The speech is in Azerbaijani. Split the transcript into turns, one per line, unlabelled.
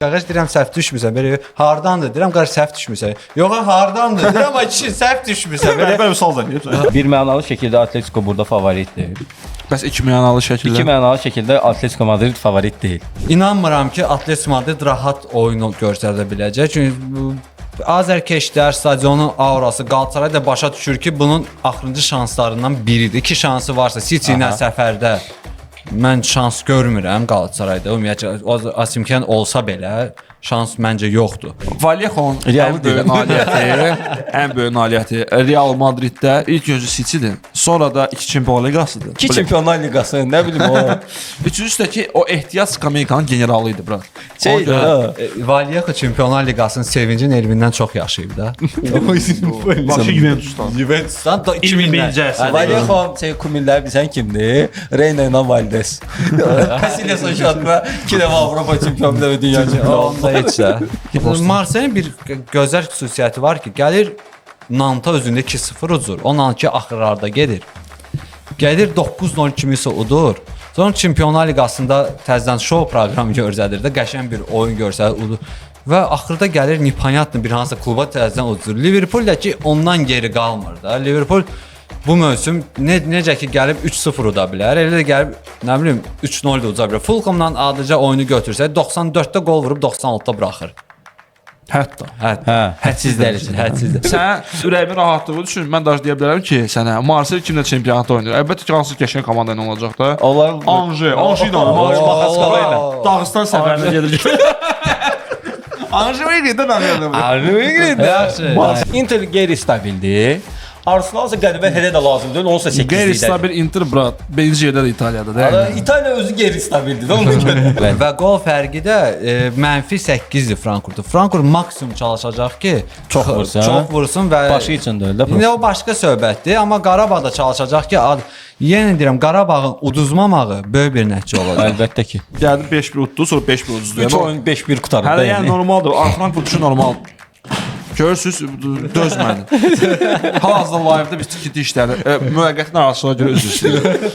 Qardaş deyirəm səhv düşmüsən. Belə hardandır? Deyirəm qardaş səhv düşmüsən. Yox, hardandır? Deyirəm ay kişi səhv düşmüsən.
Belə misal zəngib.
Bir mənalı şəkildə Atletico burada favoritdir.
Bəs iki mənalı şəkildə.
İki mənalı şəkildə Atletico Madrid favorit deyil.
İnanmıram ki, Atletico Madrid rahat oyun göstərə biləcək. Çünki Azərkeşlər stadionun aurası Qalatasaray da başa düşür ki, bunun axırıncı şanslarından biridir. İki şansı varsa City ilə səfərdə mən şans görmürəm Qalatasarayda. Ümumiyyətlə Asimkan olsa belə şans məncə yoxdur.
Vallejon ən böyük nailiyyəti Real Madriddə ilk öncü City-dir. Sonra da iki Çempionlar Liqasıdır.
İki Çempionlar Liqası, nə bilim o.
Üçüncüsü də ki, o ehtiyat Skameykanın generalı idi, bura.
Vallejo Çempionlar Liqasının sevincin elmindən çox yaşayıb da.
Başı Juventusdan.
Juventusdan
2001-ci əsrdə.
Vallejo kumillər bilsən kimdir? Reina ilə Valdes. Casillas şatla 2 dəfə Avropa çempionu və dünya çempionu.
Heç də. Marseille'in bir gözəl xüsusiyyəti var ki, gəlir Nanta özündə 2-0 ucur. O Nanki axırlarda gedir. Gəlir 9-0 kimisə udur. Sonra Çempionlar Liqasında təzədən show proqramı göstərir də, qəşəng bir oyun göstərir, udur. Və axırda gəlir Nipanyatlı bir hansısa kluba təzədən udur. Liverpool da ki, ondan geri qalmır da. Liverpool bu mövsüm necə ki gəlib 3-0 uda bilər, elə də gəlib nə bilim 3-0 da uda bilər. Fulhamla adicə oyunu götürsə 94-də gol vurub 96-da buraxır.
Hətta.
Hədsiz dərəcədə, hədsiz.
Sən ürəyimin rahatlığı düşün. Mən də deyə bilərəm ki, sənə Marseille kimlə çempionatda oynayır? Əlbəttə ki, hansı qəşəng komanda ilə olacaq da.
Onlar
Anje ilə oynayır. Dağıstan səfərinə gedir. Anje gedir
Arnold Inter qeyri stabildir. Arsenal isə qəribə hələ də lazımdır. Onsa 8-dir.
Qeyri-stabil Inter brat. Birinci yerdə də İtaliyada da.
İtaliya özü qeyri-stabildir. Ona görə.
Və gol fərqi də -8-dir Frankfurtda. Frankfurt maksimum çalışacaq ki, çox vursun və
Başı üçün də öyle.
İndi o başqa söhbətdir, amma Qarabağ da çalışacaq ki, yenə deyirəm Qarabağın uduzmamağı böyük bir nəticə olacaq.
Əlbəttə ki.
Gəldi 5-1 utdu, sonra 5-1 uduzdu.
3 oyun 5-1 qutardı.
Hələ yəni normaldır. Frankfurt üçün normaldır. Görürsüz, dözmədi. Hal-hazırda live'da biz tikiti işləri müvəqqətin arasına görə üzr istəyirəm.